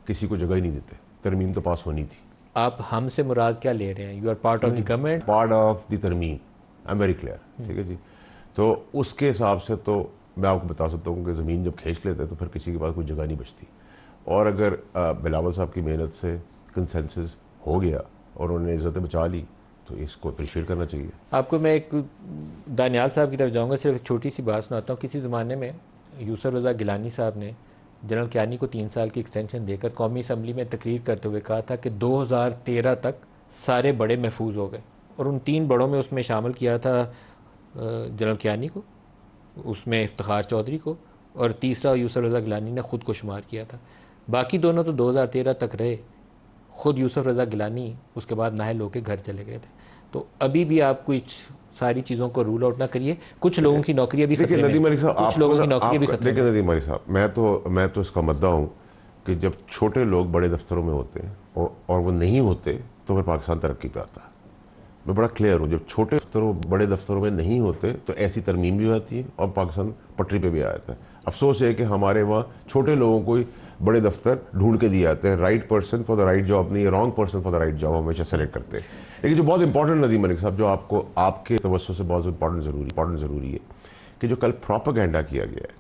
किसी को जगह ही नहीं देते। तरमीम तो पास होनी थी। आप हमसे मुराद क्या ले रहे हैं? You are part of the government, part of the तरमीम, आई एम वेरी क्लियर। ठीक है जी। तो उसके हिसाब से तो मैं आपको बता सकता हूँ कि ज़मीन जब खींच लेते हैं तो फिर किसी के पास कोई जगह नहीं बचती। और अगर बिलावल साहब की मेहनत से कंसेंसस हो गया और उन्होंने इज़्ज़तें बचा ली, तो इसको अप्रिशिएट करना चाहिए। आपको मैं एक दानियाल साहब की तरफ जाऊंगा, सिर्फ एक छोटी सी बात सुनाता हूँ। किसी ज़माने में यूसुफ रज़ा गिलानी साहब ने जनरल कियानी को 3 साल की एक्सटेंशन देकर कौमी असम्बली में तकरीर करते हुए कहा था कि 2013 तक सारे बड़े महफूज हो गए, और उन 3 बड़ों में उसमें शामिल किया था जनरल कियानी को, उसमें इफ्तिखार चौधरी को, और तीसरा यूसुफ रज़ा गिलानी ने ख़ुद को शुमार किया था। बाकी दोनों तो 2013 तक रहे, ख़ुद यूसुफ रज़ा गिलानी उसके बाद नाहल होकर घर चले गए थे। तो अभी भी आप कुछ सारी चीज़ों को रूल आउट ना करिए, कुछ लोगों की नौकरियां भी खतरे में, नदीम अली साहब, कुछ लोगों की नौकरियां भी खतरे में। देखिए नदीम अली साहब, मैं तो इसका मुद्दा हूँ कि जब छोटे लोग बड़े दफ्तरों में होते हैं और वो नहीं होते तो फिर पाकिस्तान तरक्की पे आता है। मैं बड़ा क्लियर हूँ, जब छोटे बड़े दफ्तरों में नहीं होते तो ऐसी तरमीम भी आती है और पाकिस्तान पटरी पे भी आ जाता है। अफसोस है कि हमारे वहाँ छोटे लोगों को ही बड़े दफ्तर ढूंढ के दिए जाते हैं, right person for the right job नहीं, wrong person for the right job हमेशा सेलेक्ट करते हैं। लेकिन जो बहुत इंपॉर्टेंट नदीम मलिक साहब, जो आपको आपके तवज्जो से बहुत इंपॉर्टेंट ज़रूरी है कि जो कल प्रोपेगेंडा किया गया है,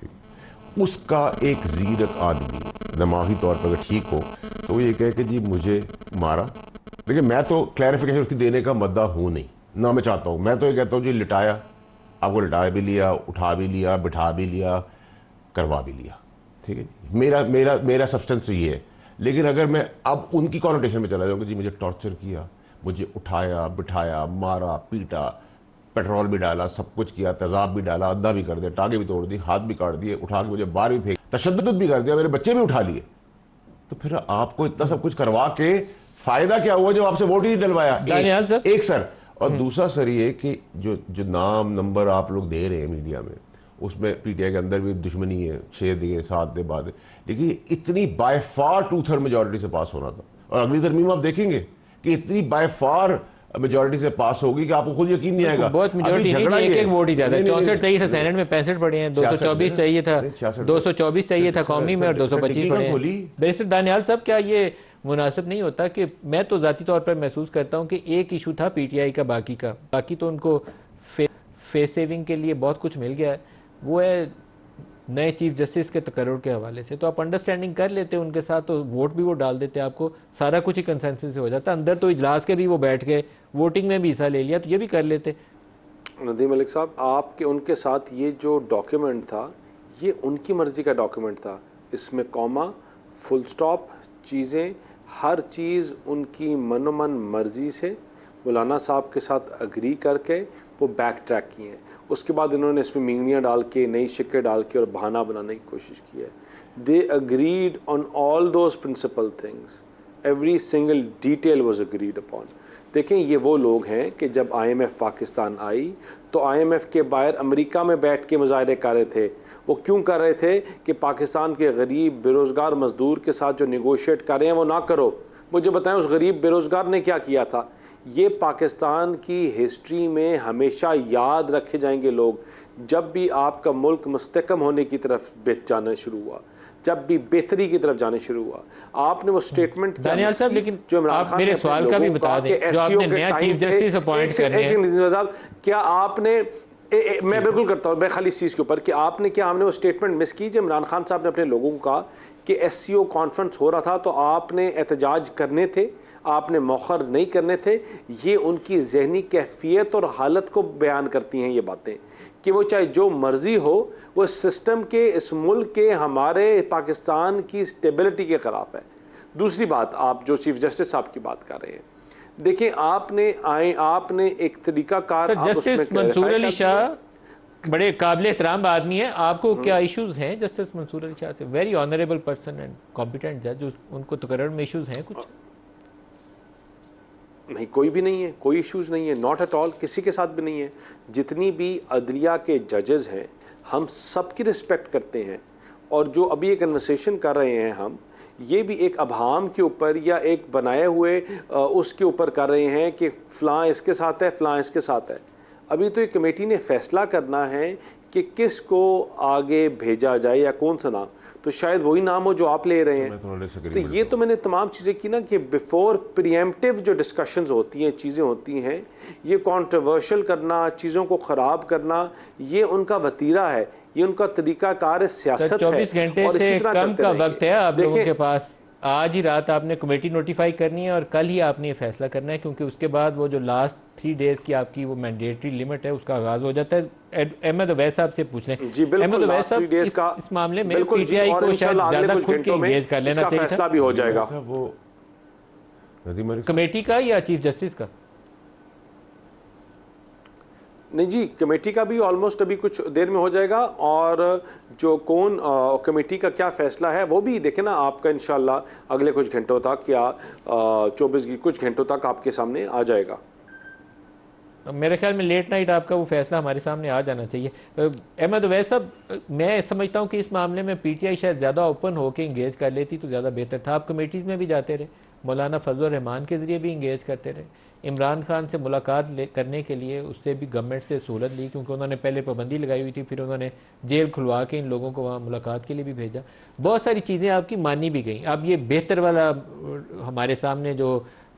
ठीक, उसका एक जीरक आदमी दिमागी तौर पर अगर ठीक हो तो वो ये कहे कि जी मुझे मारा। देखिए मैं तो क्लैरिफिकेशन उसकी देने का मुद्दा हूँ नहीं, ना मैं चाहता हूँ। मैं तो ये कहता हूँ जी लिटाया, आपको लिटाया भी लिया, उठा भी लिया, बिठा भी लिया, करवा भी लिया, ठीक है जी। मेरा सब्सटेंस ये है। लेकिन अगर मैं अब उनकी कॉनोटेशन में चला जाऊँ कि जी मुझे टॉर्चर किया, मुझे उठाया बिठाया, मारा पीटा, पेट्रोल भी डाला, सब कुछ किया, तेजाब भी डाला, अंधा भी कर दिया, टांगे भी तोड़ दी, हाथ भी काट दिए, उठा के मुझे बाहर भी फेंक, तशद्दुद भी कर दिया, मेरे बच्चे भी उठा लिए, तो फिर आपको इतना सब कुछ करवा के फायदा क्या हुआ जो आपसे वोट ही नहीं डलवाया? एक सर। और दूसरा सर ये कि जो नाम नंबर आप लोग दे रहे हैं मीडिया में, उसमें पीटीआई के अंदर भी दुश्मनी है, 6 दिए 7 दे बाद, लेकिन इतनी बाय फार 2/3 मेजोरिटी से पास होना था। और अगली तरमीम आप देखेंगे कि इतनी बाय फार मेजोरिटी से पास होगी कि आपको खुद यकीन नहीं आएगा। बहुत मेजोरिटी नहीं, एक वोट ही ज्यादा। 64 चाहिए था सेनेट में, 65 पड़े हैं। 224 चाहिए था, 224 चाहिए था कौमी में, और 225 पड़े हैं। बैरिस्टर दानियाल साहब, क्या ये मुनासिब नहीं होता कि मैं तो ज़ाती तौर पर महसूस करता हूँ कि एक इशू था पीटीआई का, बाकी तो उनको फेस सेविंग के लिए बहुत कुछ मिल गया है, वो है नए चीफ जस्टिस के तकर्रुर के हवाले से। तो आप अंडरस्टैंडिंग कर लेते उनके साथ, तो वोट भी वो डाल देते, आपको सारा कुछ ही कंसेंसस से हो जाता। अंदर तो इजलास के भी वो बैठ गए, वोटिंग में भी हिस्सा ले लिया, तो ये भी कर लेते। नदीम मलिक साहब, आपके उनके साथ ये जो डॉक्यूमेंट था, ये उनकी मर्जी का डॉक्यूमेंट था। इसमें कॉमा, फुल स्टॉप, चीज़ें, हर चीज़ उनकी मनोमन मर्जी से मौलाना साहब के साथ अग्री करके वो बैक ट्रैक किए हैं। उसके बाद इन्होंने इसमें मिंगनियाँ डाल के, नई शिक्के डाल के और बहाना बनाने की कोशिश की है। They agreed on all those principle things, every single detail was agreed upon. देखें, ये वो लोग हैं कि जब IMF पाकिस्तान आई तो IMF के बाहर अमेरिका में बैठ के मुजाहरे कर रहे थे। वो क्यों कर रहे थे कि पाकिस्तान के गरीब बेरोज़गार मजदूर के साथ जो निगोशिएट कर रहे हैं वो ना करो। मुझे बताएं उस गरीब बेरोज़गार ने क्या किया था? ये पाकिस्तान की हिस्ट्री में हमेशा याद रखे जाएंगे लोग। जब भी आपका मुल्क मुस्तकम होने की तरफ जाना शुरू हुआ, जब भी बेहतरी की तरफ जाने शुरू हुआ, आपने वो स्टेटमेंट दानियाल साहब, लेकिन जो आप मेरे सवाल का भी बता दें, जो आपने नया चीफ जस्टिस अपॉइंट करने हैं, क्या आपने मैं बिल्कुल करता हूँ, मैं खाली इस चीज़ के ऊपर कि आपने क्या, हमने वो स्टेटमेंट मिस की जब इमरान खान साहब ने अपने लोगों को कहा कि SCO कॉन्फ्रेंस हो रहा था तो आपने एहतजाज करने थे, आपने मौखर नहीं करने थे। ये उनकी जहनी कैफियत और हालत को बयान करती हैं ये बातें, कि वो चाहे जो मर्जी हो, वो सिस्टम के, इस मुल्क के, हमारे पाकिस्तान की स्टेबिलिटी के खिलाफ है। दूसरी बात, आप जो चीफ जस्टिस साहब की बात कर रहे हैं, देखिए आपने एक तरीकाकार, जस्टिस मंसूर अली शाह बड़े काबिल एहतराम आदमी है, आपको क्या इश्यूज हैं जस्टिस मंसूर अली शाह से? Very honourable person and competent जज, उनको तकर्रुर में इश्यूज हैं कुछ? नहीं, कोई भी नहीं है, कोई इश्यूज नहीं है, नॉट एट ऑल, किसी के साथ भी नहीं है। जितनी भी अदलिया के जजेस हैं, हम सबकी रिस्पेक्ट करते हैं। और जो अभी एक कन्वर्सेशन कर रहे हैं हम, ये भी एक अभाम के ऊपर या एक बनाए हुए उसके ऊपर कर रहे हैं कि फ़लाँ इसके साथ है, फ़लाँ इसके साथ है। अभी तो एक कमेटी ने फैसला करना है कि किस को आगे भेजा जाए या कौन सा नाम, तो शायद वही नाम हो जो आप ले रहे हैं। तो ये तो मैंने तमाम चीज़ें की ना कि बिफोर प्रीएम्प्टिव जो डिस्कशंस होती हैं, चीज़ें होती हैं, ये कंट्रोवर्शियल करना, चीज़ों को ख़राब करना, ये उनका वतीरा है, ये उनका तरीकाकार सियासत है। 24 घंटे से कम का वक्त है आप लोगों के पास, आज ही रात आपने कमेटी नोटिफाई करनी है और कल ही आपने ये फैसला करना है, क्योंकि उसके बाद वो जो लास्ट 3 डेज़ की आपकी वो मैंडेटरी लिमिट है उसका आगाज़ हो जाता है। अहमद अवैस साहब से पूछ रहे हैं। जी बिल्कुल, अहमद अवैस साहब, last 3 days का इस मामले में बिल्कुल जी, पीटीआई और को शायद इंशाल्लाह अगले ज़्यादा कुछ खुद के घंटों में इंगेज कर लेना इसका चाहिए फैसला था। भी हो जाएगा। वो नदीम अली कमेटी का या चीफ जस्टिस का? नहीं जी, कमेटी का भी ऑलमोस्ट अभी कुछ देर में हो जाएगा, और जो कौन कमेटी का क्या फैसला है वो भी देखें ना आपका इंशाल्लाह अगले कुछ घंटों तक या 24 की कुछ घंटों तक आपके सामने आ जाएगा। मेरे ख्याल में लेट नाइट आपका वो फैसला हमारे सामने आ जाना चाहिए। अहमद अवैस साहब, मैं समझता हूँ कि इस मामले में पीटीआई शायद ज़्यादा ओपन होकर इंगेज कर लेती तो ज़्यादा बेहतर था। आप कमेटीज़ में भी जाते रहे, मौलाना फजल रहमान के ज़रिए भी इंगेज करते रहे, इमरान खान से मुलाकात करने के लिए उससे भी गवर्नमेंट से सहूलत ली, क्योंकि उन्होंने पहले पाबंदी लगाई हुई थी, फिर उन्होंने जेल खुलवा के इन लोगों को वहाँ मुलाकात के लिए भी भेजा। बहुत सारी चीज़ें आपकी मानी भी गई। अब ये बेहतर वाला हमारे सामने जो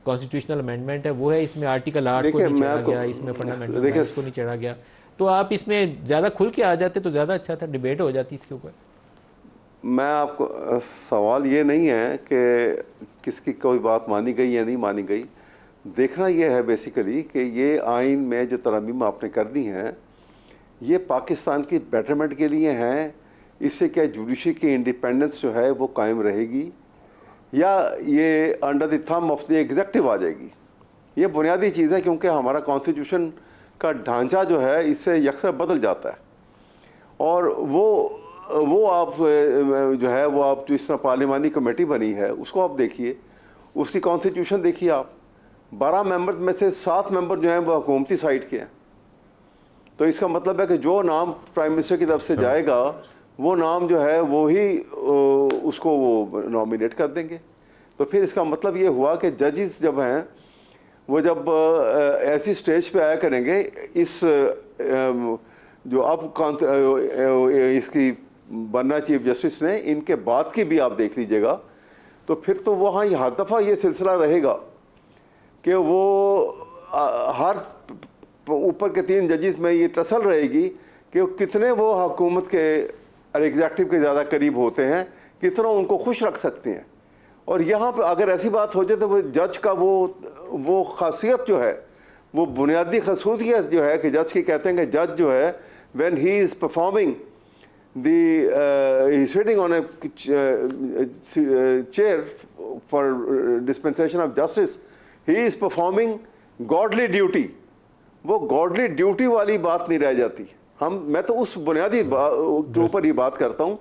कॉन्स्टिट्यूशनल अमेंडमेंट है वो है, इसमें आर्टिकल 8 को नहीं चढ़ा गया, इसमें फंडामेंटल राइट्स को नहीं चढ़ा गया। तो आप इसमें ज़्यादा खुल के आ जाते तो ज़्यादा अच्छा था, डिबेट हो जाती इसके ऊपर। मैं आपको सवाल ये नहीं है कि किसकी कोई बात मानी गई या नहीं मानी गई, देखना यह है बेसिकली कि ये आइन में जो तरमीम आपने कर दी हैं ये पाकिस्तान की बेटरमेंट के लिए हैं। इससे क्या जुडिशरी की इंडिपेंडेंस जो है वो कायम रहेगी या ये under the thumb of the executive आ जाएगी? ये बुनियादी चीज़ है, क्योंकि हमारा कॉन्स्टिट्यूशन का ढांचा जो है इससे यकसर बदल जाता है। और वो आप जो है वो आप जो इस तरह पार्लिमानी कमेटी बनी है उसको आप देखिए, उसकी कॉन्स्टिट्यूशन देखिए आप, 12 मेंबर में से 7 मेंबर जो हैं वो हुकूमती साइड के हैं। तो इसका मतलब है कि जो नाम प्राइम मिनिस्टर की तरफ से जाएगा वो नाम जो है वो ही उसको वो नॉमिनेट कर देंगे। तो फिर इसका मतलब ये हुआ कि जजेस जब हैं वो जब ऐसी स्टेज पे आया करेंगे, इस जो अब इसकी बनना चीफ जस्टिस ने, इनके बाद की भी आप देख लीजिएगा, तो फिर तो वहाँ हर दफ़ा ये सिलसिला रहेगा कि वो हर ऊपर के 3 जजेस में ये टसल रहेगी कि कितने वो हुकूमत के एग्जेक्टिव के ज़्यादा करीब होते हैं, कितना उनको खुश रख सकते हैं। और यहाँ पर अगर ऐसी बात हो जाए तो वो जज का वो खासियत जो है, वो बुनियादी खसूसियत जो है कि जज की कहते हैं कि जज जो है when he is performing he is sitting on a chair for dispensation of justice, he is performing godly duty। वो गॉडली ड्यूटी वाली बात नहीं रह जाती। मैं तो उस बुनियादी के ऊपर ही बात करता हूँ,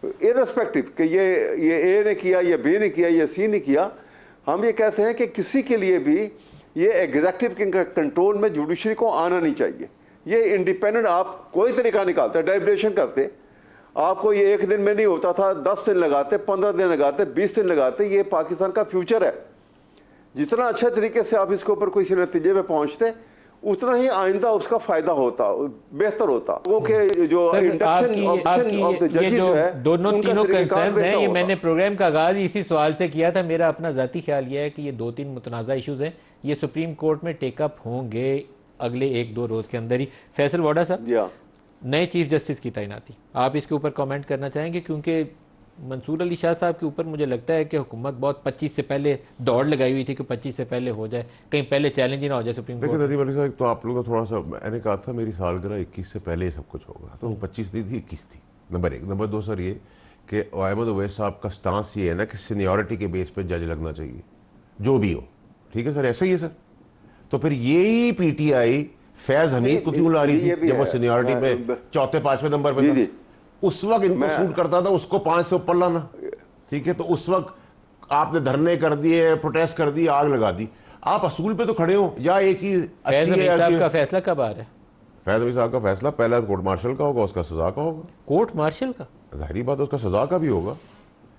इररिस्पेक्टिव कि ये ए ने किया, ये बी ने किया, ये सी ने किया। हम ये कहते हैं कि किसी के लिए भी ये एग्जेक्टिव के कंट्रोल में जुडिशरी को आना नहीं चाहिए। ये इंडिपेंडेंट आप कोई तरीका निकालते, डाइब्रेशन करते, आपको ये 1 दिन में नहीं होता था, 10 दिन लगाते, 15 दिन लगाते, 20 दिन लगाते। ये पाकिस्तान का फ्यूचर है। जितना अच्छे तरीके से आप इसके ऊपर किसी नतीजे पे पहुंचते उतना ही आइंदा उसका फायदा होता, बेहतर होता। लोगों के जो इंडक्शन ऑफ द जजेस जो है, दोनों तीनों कंसर्न हैं, ये मैंने होता। प्रोग्राम का आगाज इसी सवाल से किया था। मेरा अपना ज़ाती ख्याल ये है कि ये 2-3 मुतनाज़ा इशूज़ हैं, ये सुप्रीम कोर्ट में टेकअप होंगे अगले 1-2 रोज़ के अंदर ही। फैसल वाडा साहब, नए चीफ जस्टिस की तैनाती, आप इसके ऊपर कमेंट करना चाहेंगे? क्योंकि मंसूर अली शाह साहब के ऊपर मुझे लगता है कि हुकूमत बहुत 25 से पहले दौड़ लगाई हुई थी कि 25 से पहले हो जाए, कहीं पहले चैलेंज ही ना हो जाए सुप्रीम कोर्ट। देखिए नदीम अली साहब, तो आप लोगों का थोड़ा सा, मैंने कहा था मेरी सालगिरह 21 से पहले सब कुछ होगा, तो 25 नहीं थी, 21 थी। नंबर 1। नंबर 2 सर ये कि अहमद अवैस साहब का स्टांस ये है ना कि सीनियरिटी के बेस पर जज लगना चाहिए, जो भी हो। ठीक है सर, ऐसा ही है सर। तो फिर यही PTI फैज हमीद को क्यों ला रही थी जब वो सीनियरिटी में 4-5वें नंबर पे था? उस वक्त इनको सूट करता था उसको 5 से ऊपर लाना। ठीक है, तो उस वक्त आपने धरने कर दिए, प्रोटेस्ट कर दिए, आग लगा दी। आप असूल पे तो खड़े हो, या एक चीज फैज हमीद साहब का फैसला कब आ रहा है? फैज हमीद साहब का फैसला पहला कोर्ट मार्शल का होगा, उसका सजा का होगा। कोर्ट मार्शल का? जाहिर बात है उसका सजा का भी होगा।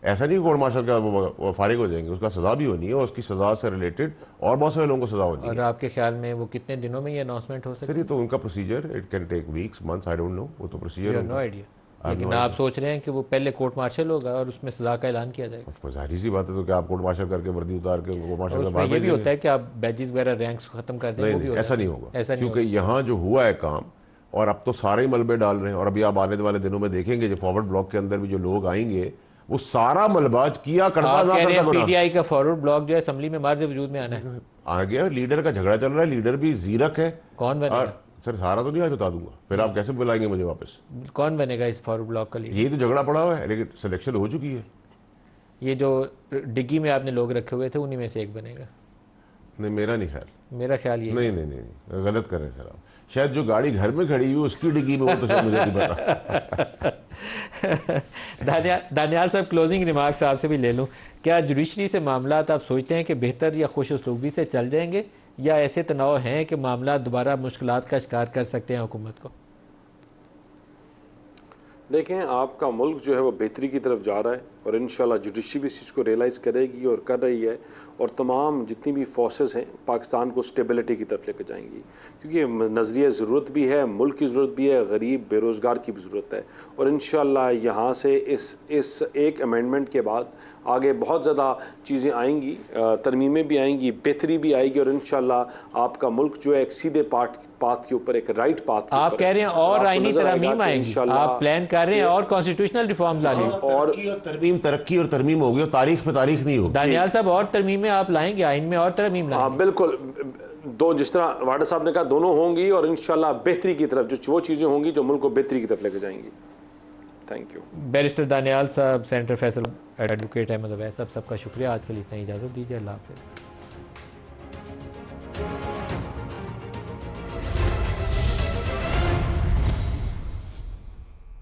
ऐसा नहीं कोर्ट मार्शल का वो फारिग हो जाएंगे, उसका सजा भी होनी है, और उसकी सजा से रिलेटेड और बहुत सारे लोगों को सजा होनी है। और आपके ख्याल में वो कितने दिनों में ये अनाउंसमेंट हो सकती है? तो उनका procedure, it can take weeks, months, I don't know, वो तो प्रोसीजर। No idea. लेकिन आप सोच रहे हैं कि वो पहले कोर्ट मार्शल होगा और उसमें सजा का ऐलान किया जाएगा? जाहिर सी बात है, तो क्या आप कोर्ट मार्शल करके वर्दी उतार के कोर्ट मार्शल का ये भी होता है कि आप बैजेस वगैरह रैंक्स खत्म कर दें? नहीं, ऐसा नहीं होगा, क्योंकि यहाँ जो हुआ है काम, और अब तो सारे ही मलबे डाल रहे हैं, और अभी आप आने वाले दिनों में देखेंगे जो फॉरवर्ड ब्लॉक के अंदर भी जो लोग आएंगे वो सारा मलबाज किया करता आप ना कह रहे करता हैं बना पीटीआई का फॉरवर्ड ब्लॉक जो है असेंबली में मार्ज वजूद में आना है। आ गया, लीडर का झगड़ा चल रहा है, लीडर भी जीरक है। कौन बनेगा? सर सारा तो नहीं आज बता दूंगा, फिर आप कैसे बुलाएंगे मुझे वापस? कौन बनेगा इस फॉरवर्ड ब्लॉक का लीडर? यही तो झगड़ा पड़ा हुआ है, लेकिन सिलेक्शन हो चुकी है। ये जो डिग्गी में आपने लोग रखे हुए थे उन्हीं में से एक बनेगा? नहीं, मेरा नहीं ख्याल। मेरा ख्याल ये नहीं नहीं नहीं नहीं, गलत कर रहे हैं सर आप। शायद जो गाड़ी घर में खड़ी हुई उसकी डिग्गी में, वो तो शायद मुझे नहीं पता। दानियाल साहब, क्लोजिंग रिमार्क्स आपसे भी ले लूं। क्या जुडिशरी से मामला आप सोचते हैं कि बेहतर या खुश उसलूबी से चल जाएंगे, या ऐसे तनाव हैं कि मामला दोबारा मुश्किलात का शिकार कर सकते हैं हुकूमत को? देखें, आपका मुल्क जो है वो बेहतरी की तरफ जा रहा है और इंशाल्लाह जुडिशरी भी इस चीज़ को रियलाइज़ करेगी और कर रही है, और तमाम जितनी भी फोर्सेस हैं पाकिस्तान को स्टेबिलिटी की तरफ लेकर जाएंगी, क्योंकि नज़रिया ज़रूरत भी है, मुल्क की ज़रूरत भी है, गरीब बेरोज़गार की भी ज़रूरत है। और इंशाल्लाह यहाँ से इस एक अमेंडमेंट के बाद आगे बहुत ज़्यादा चीज़ें आएंगी, तरमीमें भी आएंगी, बेहतरी भी आएगी, और इंशाल्लाह आपका मुल्क जो है एक सीधे पाथ के ऊपर, एक राइट पाथ। आप कह रहे हैं और आईनी तरमीम आएंगी, आप प्लान कर रहे हैं और कॉन्स्टिट्यूशनल रिफॉर्म लाने, और तरक्की और तरमीम होगी, और तारीख पे तारीख नहीं होगी। दानियाल साहब और तरमीमें आप लाएंगे, आइन में और तरमीम लाएंगे? हाँ बिल्कुल, दो, जिस तरह वाडा साहब ने कहा, दोनों होंगी, और इंशाल्लाह बेहतरी की तरफ, जो वो चीज़ें होंगी जो मुल्क को बेहतरी की तरफ लेकर जाएंगी। Thank you. बैरिस्टर दानियाल साहब, सेनेटर फैसल, एडवोकेट अहमद अवैस साहब, सबका शुक्रिया। आज के लिए इतना, इजाज़त दीजिए। अल्लाह हाफ़िज़।